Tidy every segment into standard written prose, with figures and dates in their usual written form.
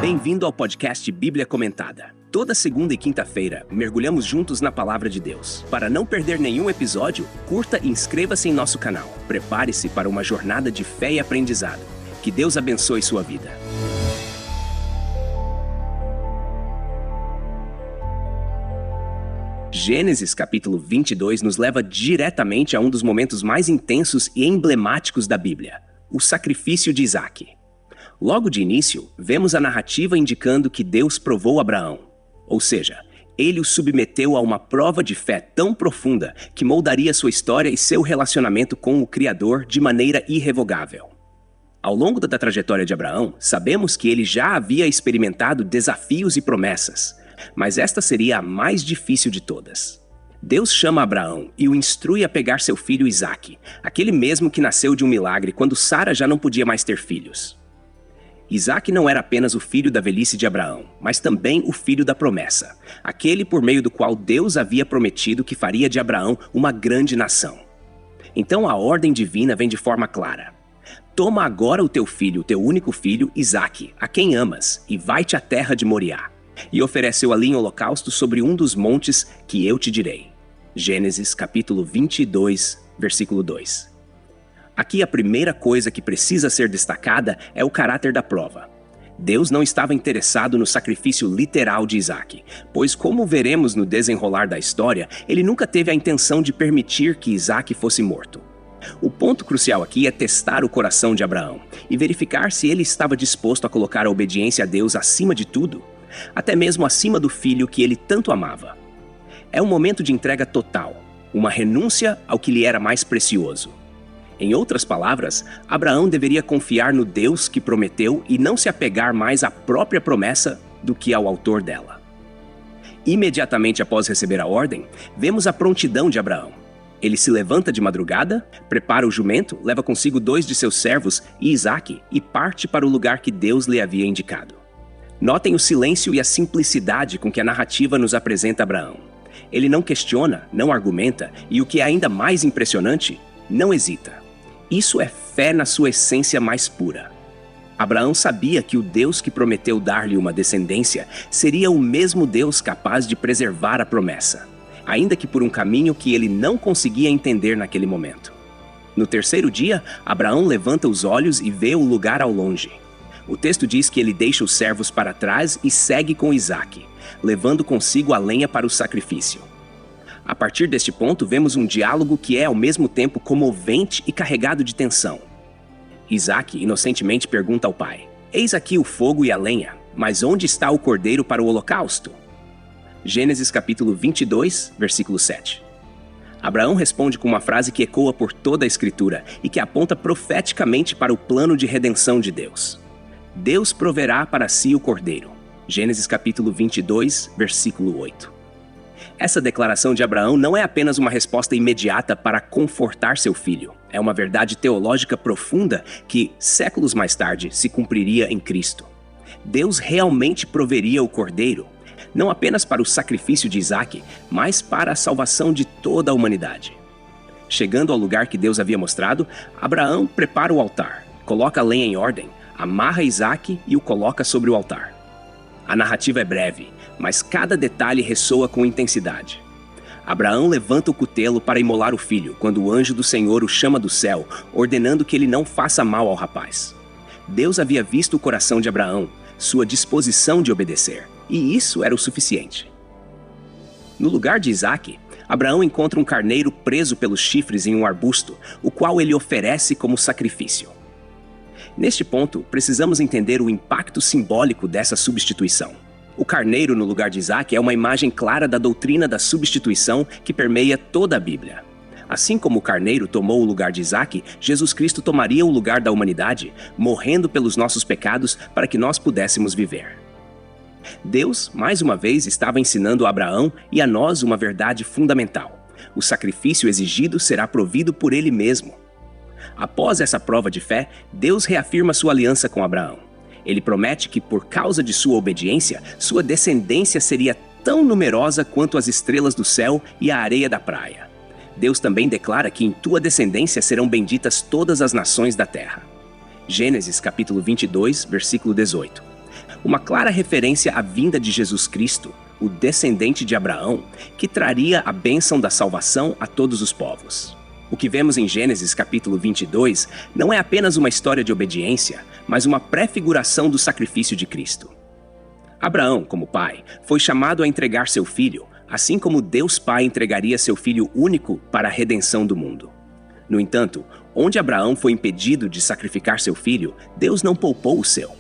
Bem-vindo ao podcast Bíblia Comentada. Toda segunda e quinta-feira, mergulhamos juntos na Palavra de Deus. Para não perder nenhum episódio, curta e inscreva-se em nosso canal. Prepare-se para uma jornada de fé e aprendizado. Que Deus abençoe sua vida. Gênesis capítulo 22 nos leva diretamente a um dos momentos mais intensos e emblemáticos da Bíblia, o sacrifício de Isaque. Logo de início, vemos a narrativa indicando que Deus provou Abraão. Ou seja, ele o submeteu a uma prova de fé tão profunda que moldaria sua história e seu relacionamento com o Criador de maneira irrevogável. Ao longo da trajetória de Abraão, sabemos que ele já havia experimentado desafios e promessas, mas esta seria a mais difícil de todas. Deus chama Abraão e o instrui a pegar seu filho Isaque, aquele mesmo que nasceu de um milagre quando Sara já não podia mais ter filhos. Isaque não era apenas o filho da velhice de Abraão, mas também o filho da promessa, aquele por meio do qual Deus havia prometido que faria de Abraão uma grande nação. Então a ordem divina vem de forma clara. Toma agora o teu filho, o teu único filho, Isaque, a quem amas, e vai-te à terra de Moriá, e ofereceu ali em holocausto sobre um dos montes que eu te direi. Gênesis capítulo 22, versículo 2. Aqui a primeira coisa que precisa ser destacada é o caráter da prova. Deus não estava interessado no sacrifício literal de Isaque, pois como veremos no desenrolar da história, ele nunca teve a intenção de permitir que Isaque fosse morto. O ponto crucial aqui é testar o coração de Abraão e verificar se ele estava disposto a colocar a obediência a Deus acima de tudo, até mesmo acima do filho que ele tanto amava. É um momento de entrega total, uma renúncia ao que lhe era mais precioso. Em outras palavras, Abraão deveria confiar no Deus que prometeu e não se apegar mais à própria promessa do que ao autor dela. Imediatamente após receber a ordem, vemos a prontidão de Abraão. Ele se levanta de madrugada, prepara o jumento, leva consigo 2 de seus servos e Isaque e parte para o lugar que Deus lhe havia indicado. Notem o silêncio e a simplicidade com que a narrativa nos apresenta Abraão. Ele não questiona, não argumenta e, o que é ainda mais impressionante, não hesita. Isso é fé na sua essência mais pura. Abraão sabia que o Deus que prometeu dar-lhe uma descendência seria o mesmo Deus capaz de preservar a promessa, ainda que por um caminho que ele não conseguia entender naquele momento. No terceiro dia, Abraão levanta os olhos e vê o lugar ao longe. O texto diz que ele deixa os servos para trás e segue com Isaque, levando consigo a lenha para o sacrifício. A partir deste ponto, vemos um diálogo que é ao mesmo tempo comovente e carregado de tensão. Isaque inocentemente pergunta ao pai: "Eis aqui o fogo e a lenha, mas onde está o cordeiro para o holocausto?" Gênesis capítulo 22, versículo 7. Abraão responde com uma frase que ecoa por toda a Escritura e que aponta profeticamente para o plano de redenção de Deus. Deus proverá para si o cordeiro. Gênesis capítulo 22, versículo 8. Essa declaração de Abraão não é apenas uma resposta imediata para confortar seu filho. É uma verdade teológica profunda que, séculos mais tarde, se cumpriria em Cristo. Deus realmente proveria o cordeiro, não apenas para o sacrifício de Isaque, mas para a salvação de toda a humanidade. Chegando ao lugar que Deus havia mostrado, Abraão prepara o altar, coloca a lenha em ordem, amarra Isaque e o coloca sobre o altar. A narrativa é breve, mas cada detalhe ressoa com intensidade. Abraão levanta o cutelo para imolar o filho, quando o anjo do Senhor o chama do céu, ordenando que ele não faça mal ao rapaz. Deus havia visto o coração de Abraão, sua disposição de obedecer, e isso era o suficiente. No lugar de Isaque, Abraão encontra um carneiro preso pelos chifres em um arbusto, o qual ele oferece como sacrifício. Neste ponto, precisamos entender o impacto simbólico dessa substituição. O carneiro no lugar de Isaque é uma imagem clara da doutrina da substituição que permeia toda a Bíblia. Assim como o carneiro tomou o lugar de Isaque, Jesus Cristo tomaria o lugar da humanidade, morrendo pelos nossos pecados para que nós pudéssemos viver. Deus, mais uma vez, estava ensinando a Abraão e a nós uma verdade fundamental. O sacrifício exigido será provido por ele mesmo. Após essa prova de fé, Deus reafirma sua aliança com Abraão. Ele promete que, por causa de sua obediência, sua descendência seria tão numerosa quanto as estrelas do céu e a areia da praia. Deus também declara que em tua descendência serão benditas todas as nações da terra. Gênesis capítulo 22, versículo 18. uma clara referência à vinda de Jesus Cristo, o descendente de Abraão, que traria a bênção da salvação a todos os povos. O que vemos em Gênesis capítulo 22 não é apenas uma história de obediência, mas uma prefiguração do sacrifício de Cristo. Abraão, como pai, foi chamado a entregar seu filho, assim como Deus Pai entregaria seu filho único para a redenção do mundo. No entanto, onde Abraão foi impedido de sacrificar seu filho, Deus não poupou o seu.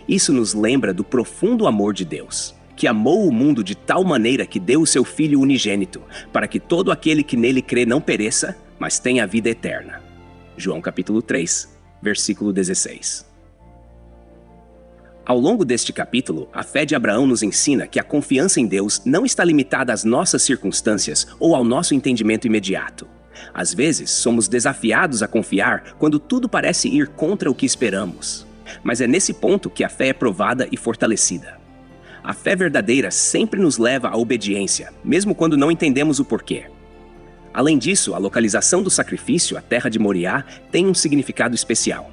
Isso nos lembra do profundo amor de Deus, que amou o mundo de tal maneira que deu o seu Filho unigênito, para que todo aquele que nele crê não pereça, mas tenha a vida eterna. João capítulo 3, versículo 16. Ao longo deste capítulo, a fé de Abraão nos ensina que a confiança em Deus não está limitada às nossas circunstâncias ou ao nosso entendimento imediato. Às vezes, somos desafiados a confiar quando tudo parece ir contra o que esperamos. Mas é nesse ponto que a fé é provada e fortalecida. A fé verdadeira sempre nos leva à obediência, mesmo quando não entendemos o porquê. Além disso, a localização do sacrifício, a terra de Moriá, tem um significado especial.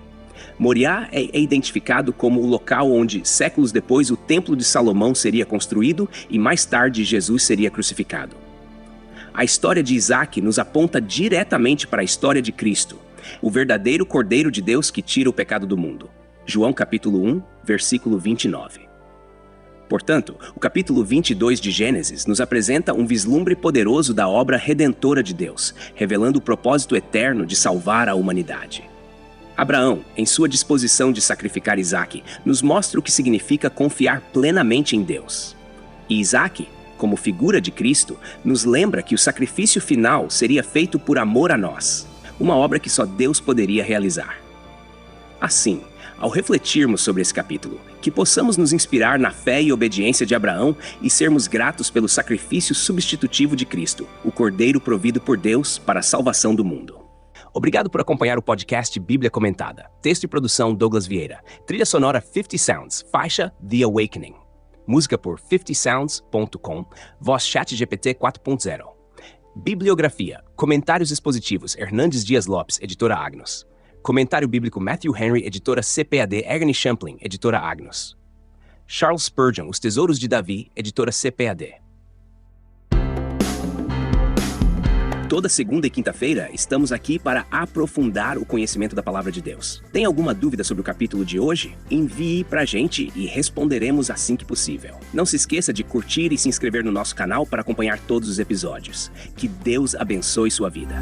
Moriá é identificado como o local onde, séculos depois, o Templo de Salomão seria construído e mais tarde Jesus seria crucificado. A história de Isaac nos aponta diretamente para a história de Cristo, o verdadeiro Cordeiro de Deus que tira o pecado do mundo. João capítulo 1, versículo 29. Portanto, o capítulo 22 de Gênesis nos apresenta um vislumbre poderoso da obra redentora de Deus, revelando o propósito eterno de salvar a humanidade. Abraão, em sua disposição de sacrificar Isaac, nos mostra o que significa confiar plenamente em Deus. E Isaac, como figura de Cristo, nos lembra que o sacrifício final seria feito por amor a nós, uma obra que só Deus poderia realizar. Assim, ao refletirmos sobre esse capítulo, que possamos nos inspirar na fé e obediência de Abraão e sermos gratos pelo sacrifício substitutivo de Cristo, o Cordeiro provido por Deus para a salvação do mundo. Obrigado por acompanhar o podcast Bíblia Comentada. Texto e produção Douglas Vieira. Trilha sonora 50 Sounds, faixa The Awakening. Música por 50sounds.com, voz ChatGPT 4.0. Bibliografia, comentários expositivos Hernandes Dias Lopes, editora Agnos. Comentário bíblico Matthew Henry, editora CPAD Agni Champlin, editora Agnos. Charles Spurgeon, Os Tesouros de Davi, editora CPAD. Toda segunda e quinta-feira estamos aqui para aprofundar o conhecimento da Palavra de Deus. Tem alguma dúvida sobre o capítulo de hoje? Envie pra gente e responderemos assim que possível. Não se esqueça de curtir e se inscrever no nosso canal para acompanhar todos os episódios. Que Deus abençoe sua vida.